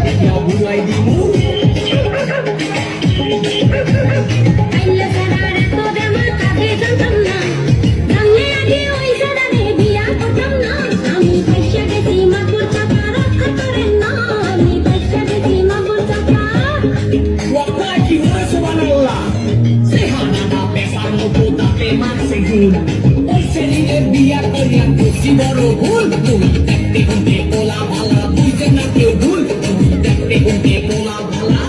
বিয়া বুলাই দিমু আইলা সারার এত দাম কাবে জানতাম না জানলে আগে ওই সারারে বিয়া করতাম না আমি পয়সা গেছি মাগুর চাপা রক্ষা করেন না আমি পয়সা গেছি মাগুর চাপা wallahi wa subhanallah sehana na pesano putate marse gun oi seline biya koriya kusi boro bhul tumi দেখতে হুঁকে পোলা ভালা বুঝতে না কেউ ভুল তুমি দেখতে হুঁকে পোলা ভালা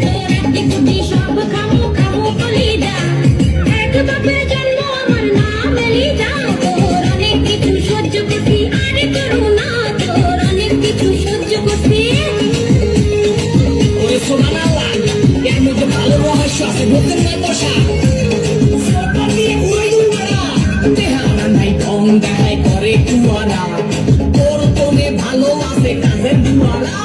তোরাতে কুটি সব খামু খামু কলিদা এক বাপের জন্ম আমার নাম লিদা তোর অনেক কিছু সহ্য করছি আরে করু না তোর অনেক কিছু সহ্য করছি ওরে সুবহানাল্লাহ এর মধ্যে ভালো রহস্য আছে বুঝতে না বসা সরকার দিয়ে উড়াই দুমারা তেহানা নাই ঢং দেখায় করে কুয়ারা তোর তোনে ভালো আছে কাজের দুয়ারা